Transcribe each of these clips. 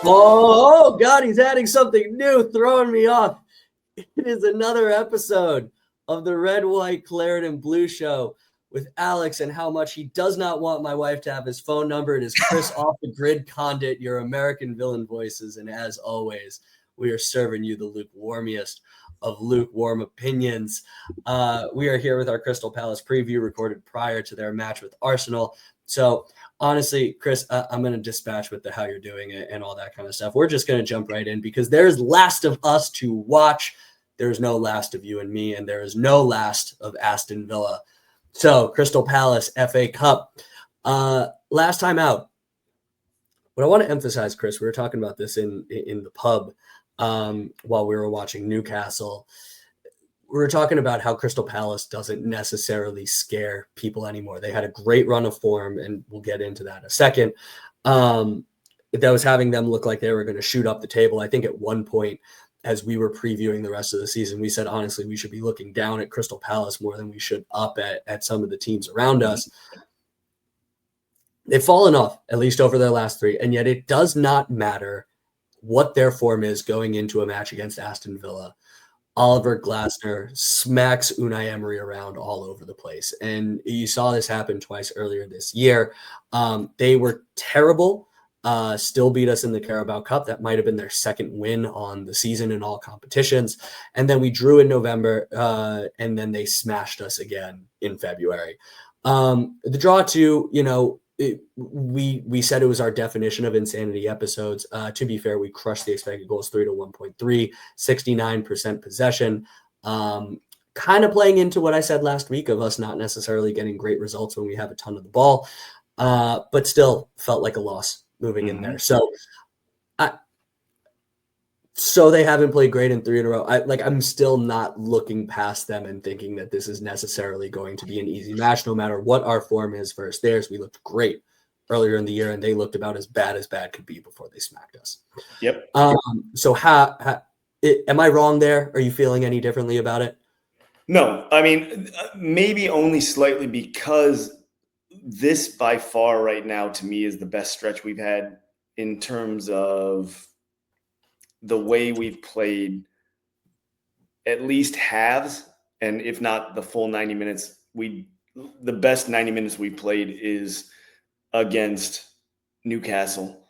Oh, God, he's adding something new, throwing me off. It is another episode of the Red, White, Claret, and Blue Show with Alex and how much he does not want my wife to have his phone number. It is Chris off the grid Condit, your American Villan voices. And as always, we are serving you the lukewarmiest of lukewarm opinions. We are here with our Crystal Palace preview recorded prior to their match with Arsenal. So honestly, Chris, I'm going to dispatch with the how you're doing it and all that kind of stuff. We're just going to jump right in because there's Last of Us to watch. There's no Last of You and Me, and there is no Last of Aston Villa. So Crystal Palace FA Cup. Last time out, what I want to emphasize, Chris, we were talking about this in the pub while we were watching Newcastle. We were talking about how Crystal Palace doesn't necessarily scare people anymore. They had a great run of form, and we'll get into that in a second. That was having them look like they were going to shoot up the table. I think at one point, as we were previewing the rest of the season, we said, honestly, we should be looking down at Crystal Palace more than we should up at some of the teams around us. They've fallen off, at least over their last three, and yet it does not matter what their form is going into a match against Aston Villa. Oliver Glasner smacks Unai Emery around all over the place. And you saw this happen twice earlier this year. They were terrible, still beat us in the Carabao Cup. That might have been their second win on the season in all competitions. And then we drew in November, and then they smashed us again in February. The draw to, we said it was our definition of insanity episodes. To be fair, we crushed the expected goals 3 to 1.3, 69% possession. Kind of playing into what I said last week of us not necessarily getting great results when we have a ton of the ball, but still felt like a loss moving in there. So they haven't played great in 3 in a row. I'm still not looking past them and thinking that this is necessarily going to be an easy match, no matter what our form is versus theirs. We looked great earlier in the year, and they looked about as bad could be before they smacked us. Yep. So am I wrong there? Are you feeling any differently about it? No, I mean, maybe only slightly, because this by far right now to me is the best stretch we've had in terms of the way we've played at least halves, and if not the full 90 minutes. The best 90 minutes we played is against Newcastle,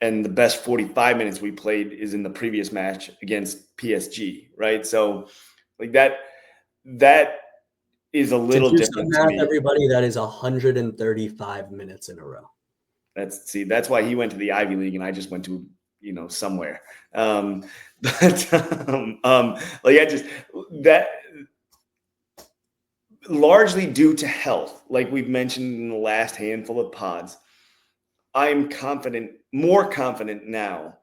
and the best 45 minutes we played is in the previous match against PSG, right? So like that is a little different to me. Everybody, that is 135 minutes in a row. That's why he went to the Ivy League and I just went to somewhere. That largely due to health, like we've mentioned in the last handful of pods. I'm more confident now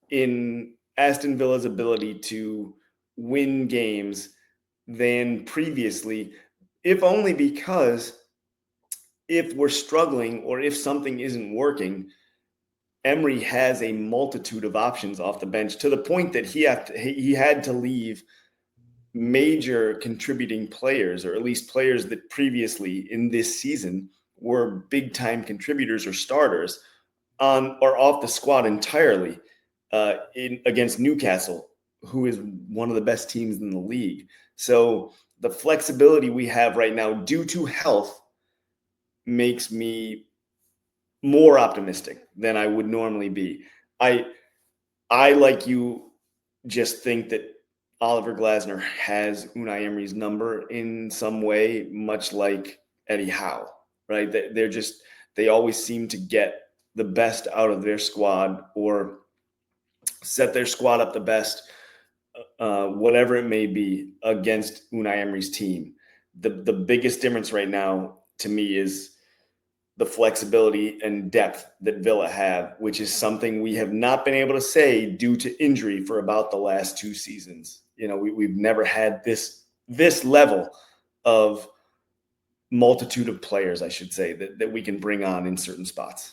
in Aston Villa's ability to win games than previously, if only because if we're struggling or if something isn't working, Emery has a multitude of options off the bench, to the point that he had to leave major contributing players, or at least players that previously in this season were big time contributors or starters, on or off the squad entirely against Newcastle, who is one of the best teams in the league. So the flexibility we have right now due to health makes me more optimistic than I would normally be. I like you just think that Oliver Glasner has Unai Emery's number in some way, much like Eddie Howe, right? They always seem to get the best out of their squad, or set their squad up the best, whatever it may be, against Unai Emery's team. The biggest difference right now to me is the flexibility and depth that Villa have, which is something we have not been able to say due to injury for about the last 2 seasons. We've never had this level of multitude of players, I should say, that we can bring on in certain spots.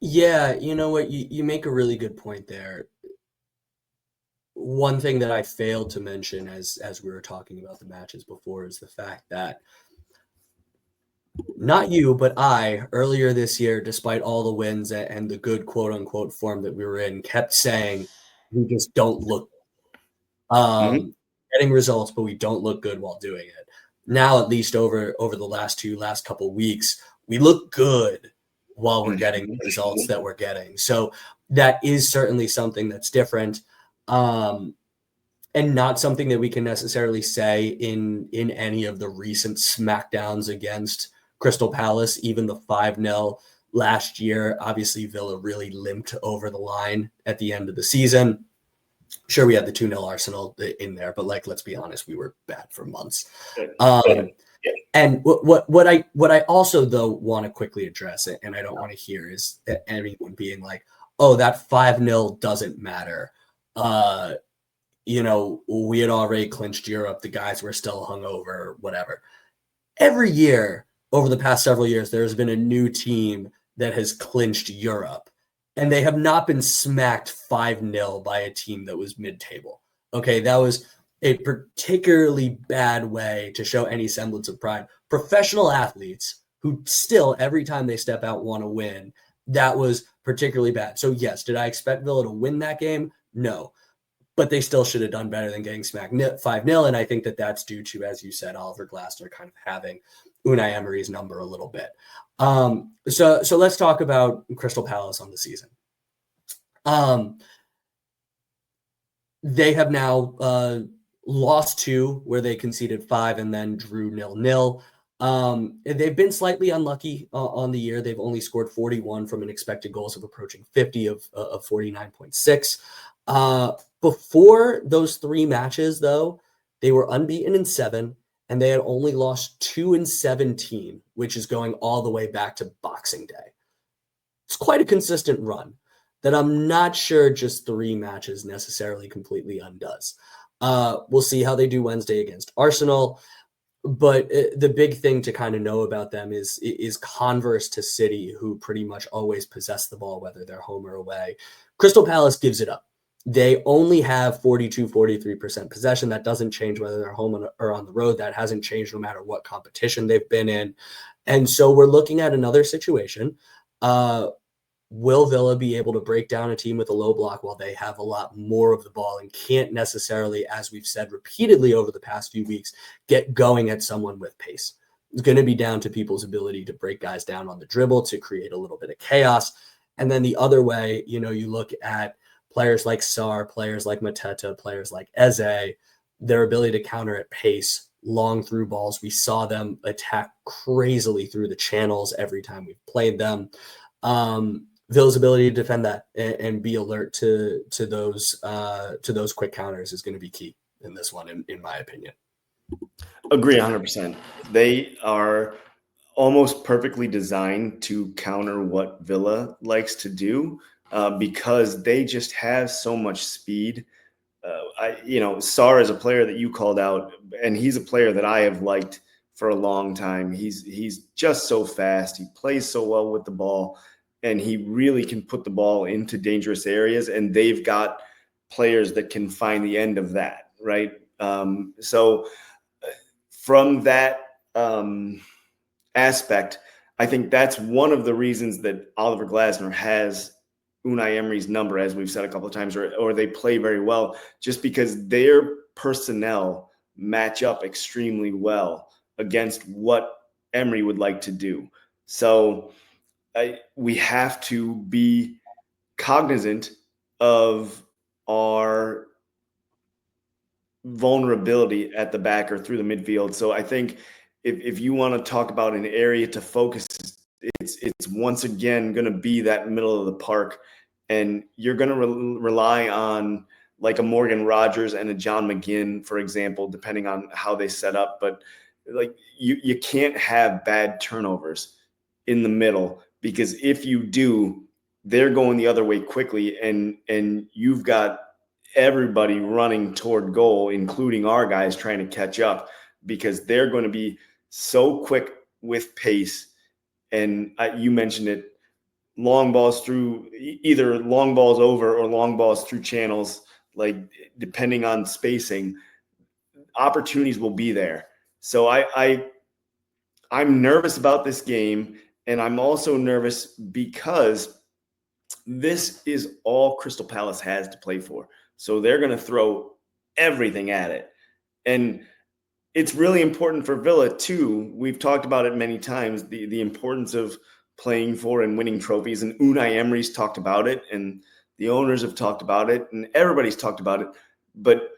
Yeah, you know what? You make a really good point there. One thing that I failed to mention as we were talking about the matches before is the fact that Not you, but I, earlier this year, despite all the wins and the good quote unquote form that we were in, kept saying we just don't look Mhm. getting results, but we don't look good while doing it. Now, at least over the last couple weeks, we look good while we're getting the results that we're getting. So that is certainly something that's different. And not something that we can necessarily say in any of the recent smackdowns against Crystal Palace, even the 5-0 last year. Obviously, Villa really limped over the line at the end of the season. Sure, we had the 2-0 Arsenal in there, but like, let's be honest, we were bad for months. Um, and what I also though want to quickly address it, and I don't want to hear is that anyone being like, "Oh, that 5-0 doesn't matter." We had already clinched Europe. The guys were still hungover, whatever. Every year over the past several years, there's been a new team that has clinched Europe, and they have not been smacked 5-0 by a team that was mid-table. Okay, that was a particularly bad way to show any semblance of pride. Professional athletes who still, every time they step out, want to win. That was particularly bad. So, yes, did I expect Villa to win that game? No, but they still should have done better than getting smacked 5-0. And I think that that's due to, as you said, Oliver Glasner kind of having Unai Emery's number a little bit. So let's talk about Crystal Palace on the season. They have now lost 2 where they conceded 5 and then drew 0-0. They've been slightly unlucky on the year. They've only scored 41 from an expected goals of approaching 50 of 49.6. Before those 3 matches, though, they were unbeaten in 7, and they had only lost 2 in 17, which is going all the way back to Boxing Day. It's quite a consistent run that I'm not sure just 3 matches necessarily completely undoes. We'll see how they do Wednesday against Arsenal. But the big thing to kind of know about them is converse to City, who pretty much always possess the ball, whether they're home or away. Crystal Palace gives it up. They only have 42, 43% possession. That doesn't change whether they're home or on the road. That hasn't changed no matter what competition they've been in. And so we're looking at another situation. Will Villa be able to break down a team with a low block while they have a lot more of the ball and can't necessarily, as we've said repeatedly over the past few weeks, get going at someone with pace? It's going to be down to people's ability to break guys down on the dribble to create a little bit of chaos. And then the other way, you look at players like Sarr, players like Mateta, players like Eze, their ability to counter at pace, long through balls. We saw them attack crazily through the channels every time we've played them. Villa's ability to defend that and be alert to those quick counters is going to be key in this one, in my opinion. Agree 100%. They are almost perfectly designed to counter what Villa likes to do because they just have so much speed. Sarr is a player that you called out, and he's a player that I have liked for a long time. He's just so fast. He plays so well with the ball, and he really can put the ball into dangerous areas. And they've got players that can find the end of that, right? So from that aspect, I think that's one of the reasons that Oliver Glasner has Unai Emery's number, as we've said a couple of times, or they play very well, just because their personnel match up extremely well against what Emery would like to do. So we have to be cognizant of our vulnerability at the back or through the midfield. So I think if you want to talk about an area to focus, it's once again going to be that middle of the park, and you're going to rely on like a Morgan Rogers and a John McGinn, for example, depending on how they set up. But like you can't have bad turnovers in the middle, because if you do, they're going the other way quickly, and you've got everybody running toward goal, including our guys trying to catch up, because they're going to be so quick with pace. And you mentioned it, long balls through, either long balls over or long balls through channels, like depending on spacing, opportunities will be there. So I'm nervous about this game, and I'm also nervous because this is all Crystal Palace has to play for. So they're going to throw everything at it. And it's really important for Villa too. We've talked about it many times, the importance of playing for and winning trophies. And Unai Emery's talked about it, and the owners have talked about it, and everybody's talked about it. But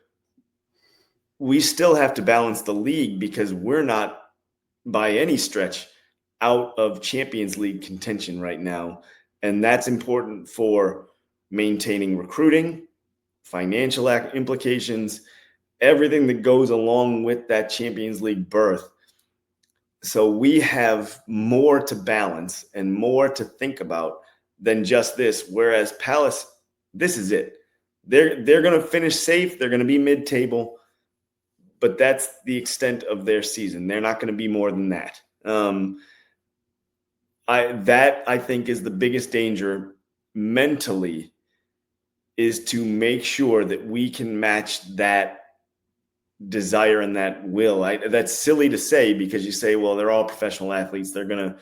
we still have to balance the league because we're not by any stretch out of Champions League contention right now. And that's important for maintaining recruiting, financial implications, everything that goes along with that Champions League berth. So we have more to balance and more to think about than just this. Whereas Palace, this is it. They're going to finish safe. They're going to be mid-table, but that's the extent of their season. They're not going to be more than that. I think is the biggest danger mentally, is to make sure that we can match that desire and that will. That's silly to say because you say, well, they're all professional athletes. They're gonna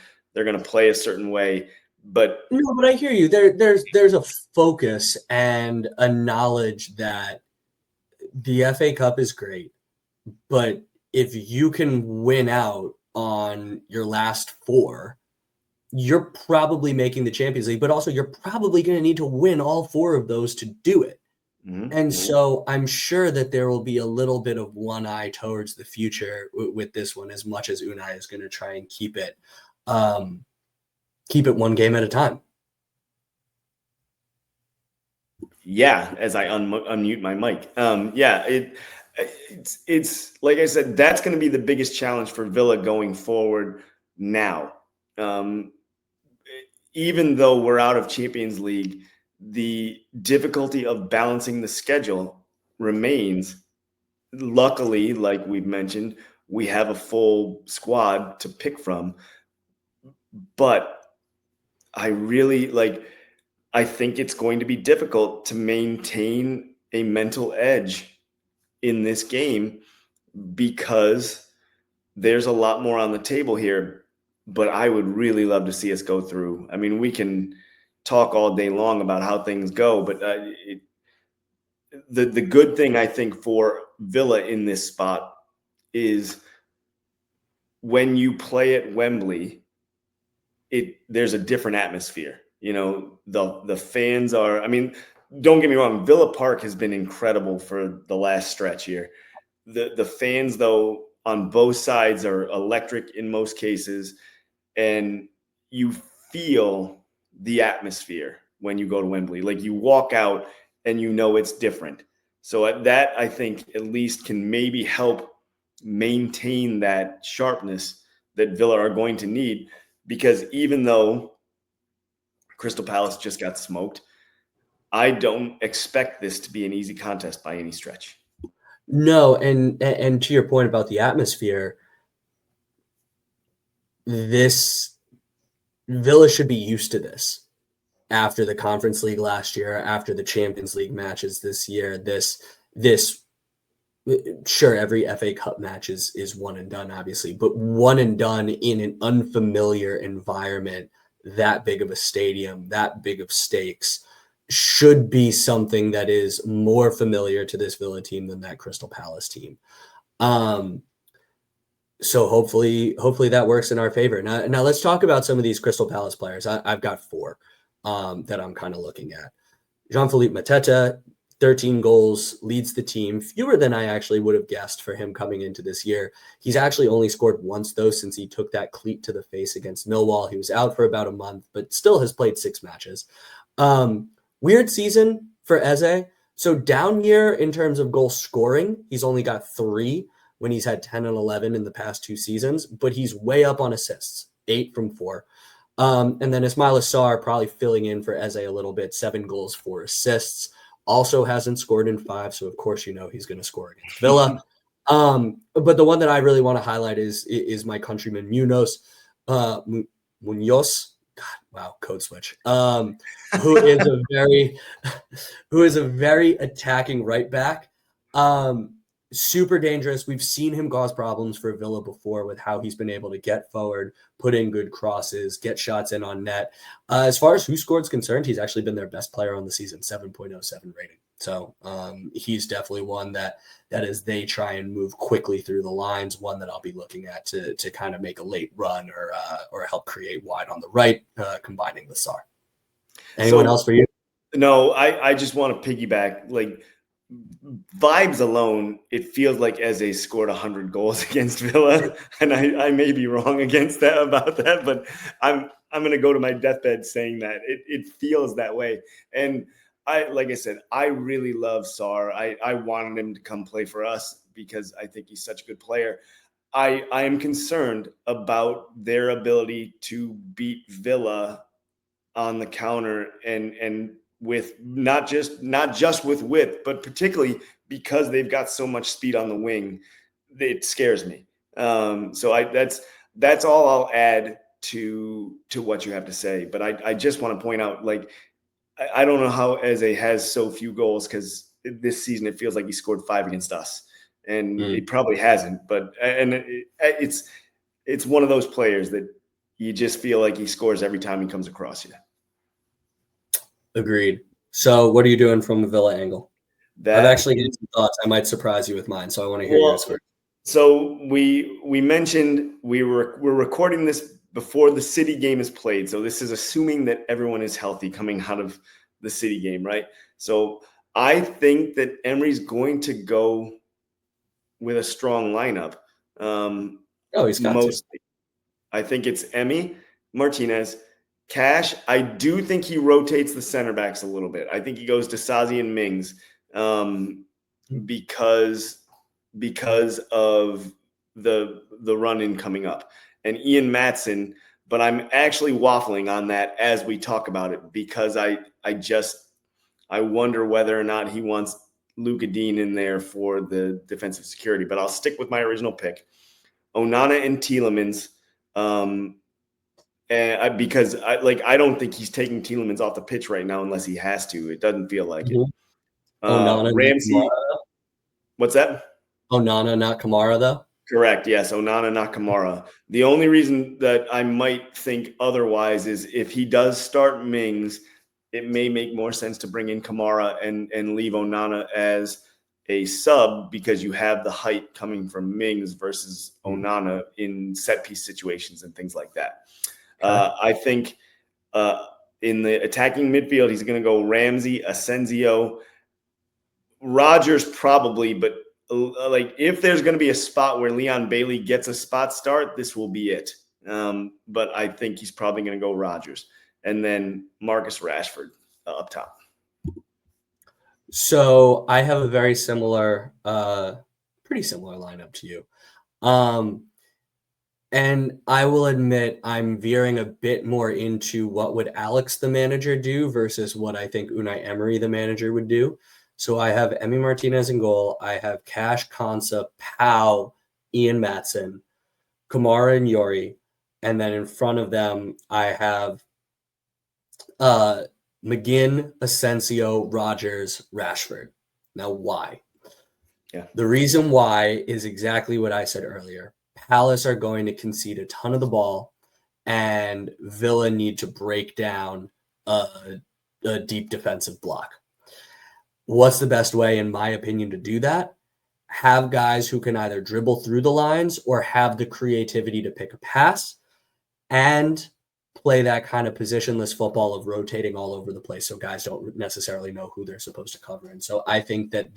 play a certain way. But no, but I hear you. There's a focus and a knowledge that the FA Cup is great, but if you can win out on your last four, you're probably making the Champions League, but also you're probably going to need to win all four of those to do it. Mm-hmm. And so I'm sure that there will be a little bit of one eye towards the future with this one, as much as Unai is going to try and keep it one game at a time. Yeah, as I unmute my mic. It's like I said, that's going to be the biggest challenge for Villa going forward now. Even though we're out of Champions League, the difficulty of balancing the schedule remains. Luckily, like we've mentioned, we have a full squad to pick from. But I think it's going to be difficult to maintain a mental edge in this game because there's a lot more on the table here. But I would really love to see us go through. I mean, we can talk all day long about how things go, but the good thing I think for Villa in this spot is when you play at Wembley, there's a different atmosphere. You know, the fans are. I mean, don't get me wrong. Villa Park has been incredible for the last stretch here. The fans, though, on both sides are electric in most cases. And you feel the atmosphere when you go to Wembley. Like you walk out and you know it's different. So that, I think, at least can maybe help maintain that sharpness that Villa are going to need. Because even though Crystal Palace just got smoked, I don't expect this to be an easy contest by any stretch. No, and to your point about the atmosphere, this Villa should be used to this after the Conference League last year, after the Champions League matches this year. This sure, every FA Cup match is one and done, obviously, but one and done in an unfamiliar environment, that big of a stadium, that big of stakes, should be something that is more familiar to this Villa team than that Crystal Palace team. So hopefully that works in our favor. Now let's talk about some of these Crystal Palace players. I've got four that I'm kind of looking at. Jean-Philippe Mateta, 13 goals, leads the team, fewer than I actually would have guessed for him coming into this year. He's actually only scored once, though, since he took that cleat to the face against Millwall. He was out for about a month, but still has played 6 matches. Weird season for Eze. So down year in terms of goal scoring, he's only got 3 when he's had 10 and 11 in the past 2 seasons, but he's way up on assists, 8 from 4. And then Ismail Assar probably filling in for Eze a little bit, 7 goals, 4 assists. Also hasn't scored in 5, so of course you know he's going to score against Villa. But the one that I really want to highlight is my countryman Munoz, Munoz. God, wow, code switch. Who is a very attacking right back. super dangerous. We've seen him cause problems for Villa before with how he's been able to get forward, put in good crosses, get shots in on net. As far as who scored is concerned, he's actually been their best player on the season, 7.07 rating. So he's definitely one that as they try and move quickly through the lines, one that I'll be looking at to kind of make a late run or help create wide on the right, combining with Sarr. Anyone else for you? No, I just want to piggyback. Like, vibes alone, it feels like Eze scored 100 goals against Villa, and I may be wrong about that, but I'm going to go to my deathbed saying that it feels that way. And like I said, I really love Sarr. I wanted him to come play for us because I think he's such a good player. I am concerned about their ability to beat Villa on the counter and with not just with width, but particularly because they've got so much speed on the wing, it scares me. So that's all I'll add to what you have to say. But I just want to point out, like, I don't know how Eze has so few goals, because this season it feels like he scored 5 against us, and he probably hasn't. But it's one of those players that you just feel like he scores every time he comes across you. Agreed. So what are you doing from the Villa angle? I've actually got some thoughts. I might surprise you with mine, so I want to hear yours first. So we mentioned we're recording this before the City game is played. So this is assuming that everyone is healthy coming out of the City game, right? So I think that Emery's going to go with a strong lineup. He's got mostly. I think it's Emi, Martinez, Cash. I do think he rotates the center backs a little bit. I think he goes to Sazi and Mings because of the run in coming up, and Ian Maatsen. But I'm actually waffling on that as we talk about it, because I wonder whether or not he wants Luka Dean in there for the defensive security. But I'll stick with my original pick, Onana and Tielemans. Because I don't think he's taking Tielemans off the pitch right now unless he has to. It doesn't feel like it. Onana, Ramsey. What's that? Onana, not Kamara, though? Correct. Yes, Onana, not Kamara. The only reason that I might think otherwise is if he does start Mings, it may make more sense to bring in Kamara and leave Onana as a sub, because you have the height coming from Mings versus Onana in set piece situations and things like that. Okay. I think in the attacking midfield, he's going to go Ramsey, Asensio, Rodgers probably, but like if there's going to be a spot where Leon Bailey gets a spot start, this will be it. But I think he's probably going to go Rodgers, and then Marcus Rashford up top. So I have a very similar, pretty similar lineup to you. And I will admit I'm veering a bit more into what would Alex, the manager, do versus what I think Unai Emery, the manager, would do. So I have Emi Martinez in goal. I have Cash, Konsa, Pau, Ian Maatsen, Kamara, and Yori. And then in front of them, I have McGinn, Asensio, Rodgers, Rashford. Now, why? Yeah. The reason why is exactly what I said earlier. Palace are going to concede a ton of the ball, and Villa need to break down a deep defensive block. What's the best way, in my opinion, to do that? Have guys who can either dribble through the lines or have the creativity to pick a pass and play that kind of positionless football of rotating all over the place, so guys don't necessarily know who they're supposed to cover. And so I think that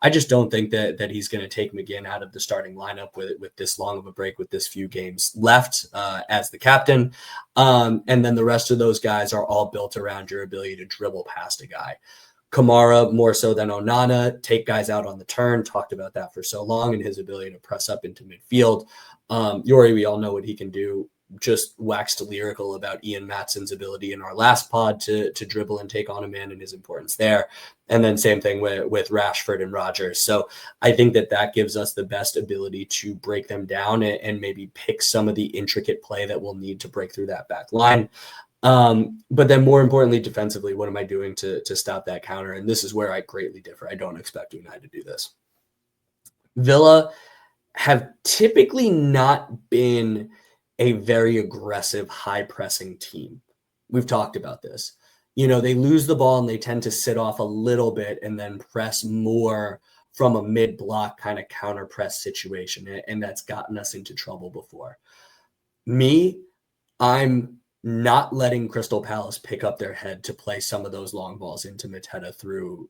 I just don't think that he's going to take McGinn out of the starting lineup with this long of a break, with this few games left as the captain. And then the rest of those guys are all built around your ability to dribble past a guy. Kamara, more so than Onana, take guys out on the turn. Talked about that for so long, and his ability to press up into midfield. Yori, we all know what he can do. Just waxed lyrical about Ian Maatsen's ability in our last pod to dribble and take on a man and his importance there. And then same thing with Rashford and Rodgers. So I think that gives us the best ability to break them down and maybe pick some of the intricate play that we'll need to break through that back line. But then more importantly, defensively, what am I doing to stop that counter? And this is where I greatly differ. I don't expect Unai to do this. Villa have typically not been a very aggressive, high pressing team. We've talked about this. They lose the ball and they tend to sit off a little bit and then press more from a mid block kind of counter press situation. And that's gotten us into trouble before. I'm not letting Crystal Palace pick up their head to play some of those long balls into Mateta through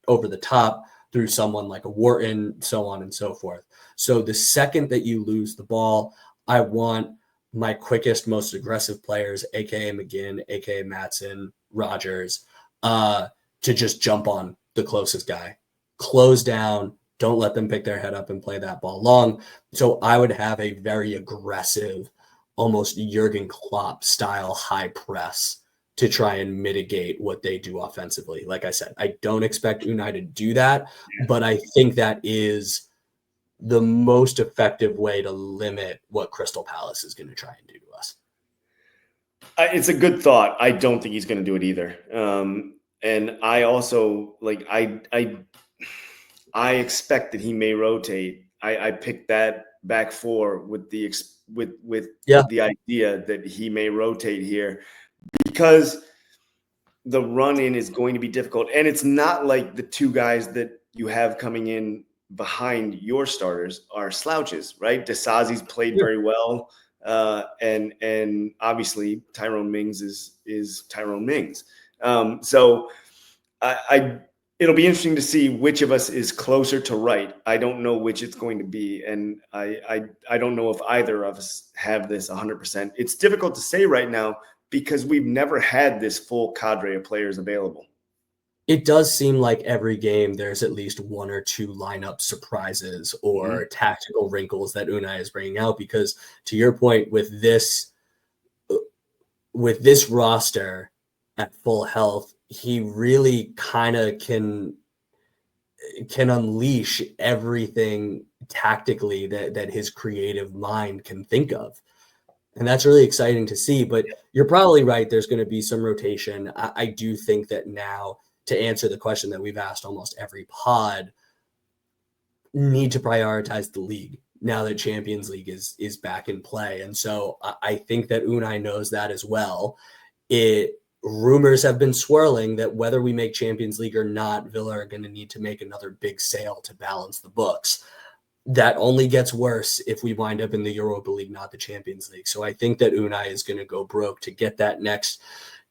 over the top, through someone like a Wharton, so on and so forth. So the second that you lose the ball, I want my quickest, most aggressive players, aka McGinn, aka Maatson, Rogers, to just jump on the closest guy, close down, don't let them pick their head up and play that ball long. So I would have a very aggressive, almost Jurgen Klopp style high press to try and mitigate what they do offensively. Like I said, I don't expect Unai to do that, but I think that is the most effective way to limit what Crystal Palace is going to try and do to us. It's a good thought. I don't think he's going to do it either. And I also I expect that he may rotate. I picked that back four with the the idea that he may rotate here because the run in is going to be difficult. And it's not like the two guys that you have coming in behind your starters are slouches, right? Disasi's played very well. And obviously Tyrone Mings is Tyrone Mings. So it'll be interesting to see which of us is closer to right. I don't know which it's going to be. And I don't know if either of us have this 100%. It's difficult to say right now because we've never had this full cadre of players available. It does seem like every game there's at least one or two lineup surprises or tactical wrinkles that Unai is bringing out, because to your point, with this roster at full health, he really kind of can unleash everything tactically that his creative mind can think of. And that's really exciting to see. But you're probably right. There's going to be some rotation. I do think that now, to answer the question that we've asked almost every pod, need to prioritize the league now that Champions League is back in play. And so I think that Unai knows that as well. Rumors have been swirling that whether we make Champions League or not, Villa are going to need to make another big sale to balance the books. That only gets worse if we wind up in the Europa League, not the Champions League. So I think that Unai is going to go broke to get that next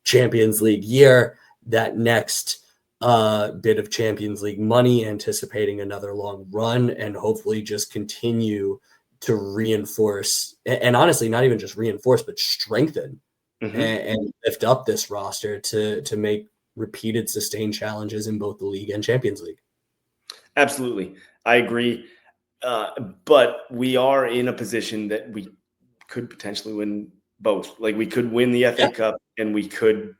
Champions League year, that next bit of Champions League money, anticipating another long run, and hopefully just continue to reinforce, and honestly, not even just reinforce, but strengthen and lift up this roster to make repeated sustained challenges in both the league and Champions League. Absolutely. I agree. But we are in a position that we could potentially win both. Like we could win the FA Cup and we could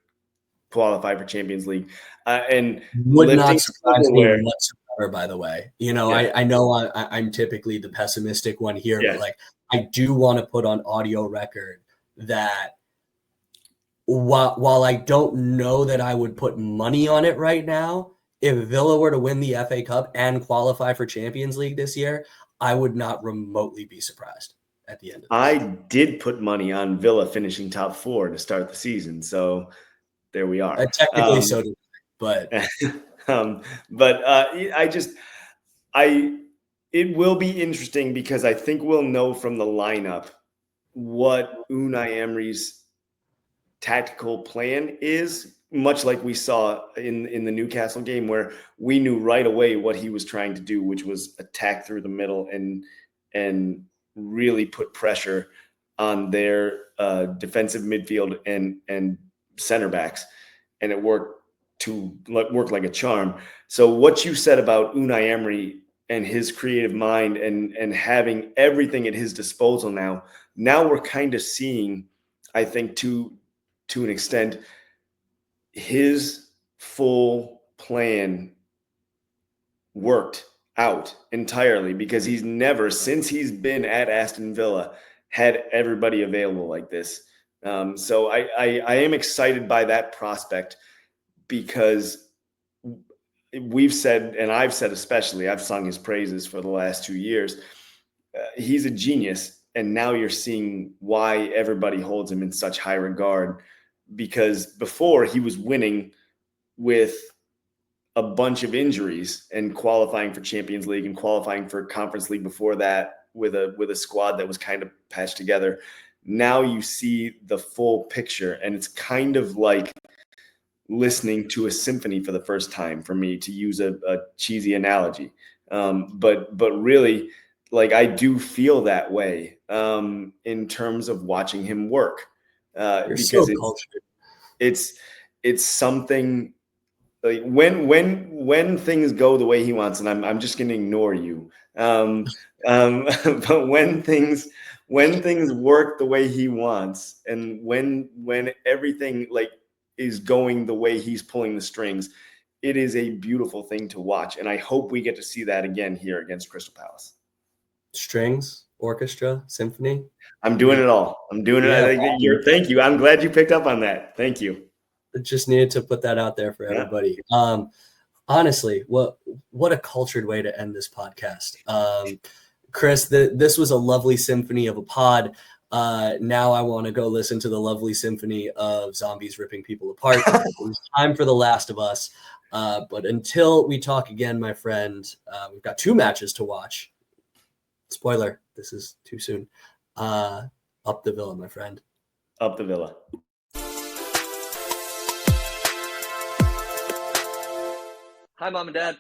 qualify for Champions League. And would not surprise me whatsoever, by the way. I know I'm typically the pessimistic one here, but like I do want to put on audio record that while I don't know that I would put money on it right now, if Villa were to win the FA Cup and qualify for Champions League this year, I would not remotely be surprised at the end of I did put money on Villa finishing top 4 to start the season. So there we are. Technically so did I, but it will be interesting because I think we'll know from the lineup what Unai Emery's tactical plan is, much like we saw in the Newcastle game, where we knew right away what he was trying to do, which was attack through the middle and really put pressure on their defensive midfield and center backs, and it worked like a charm. So what you said about Unai Emery and his creative mind and having everything at his disposal now we're kind of seeing, I think, to an extent, his full plan worked out entirely, because he's never, since he's been at Aston Villa, had everybody available like this. So I am excited by that prospect, because we've said, and I've said especially, I've sung his praises for the last 2 years. He's a genius, and now you're seeing why everybody holds him in such high regard, because before he was winning with a bunch of injuries and qualifying for Champions League and qualifying for Conference League before that with a squad that was kind of patched together. Now you see the full picture, and it's kind of like listening to a symphony for the first time for me, to use a cheesy analogy. But really, like, I do feel that way in terms of watching him work, because it's something. Like when things go the way he wants, and I'm just going to ignore you. But when things work the way he wants, and when everything like is going the way he's pulling the strings, it is a beautiful thing to watch, and I hope we get to see that again here against Crystal Palace. Strings, orchestra, symphony. I'm doing it all. I'm doing it. Thank you. I'm glad you picked up on that. Thank you. Just needed to put that out there for everybody. Honestly, what a cultured way to end this podcast. Chris, this was a lovely symphony of a pod. Now I want to go listen to the lovely symphony of zombies ripping people apart. It's time for The Last of Us. But until we talk again, my friend, we've got 2 matches to watch. Spoiler, this is too soon. Up the Villa, my friend. Up the Villa. Hi, Mom and Dad.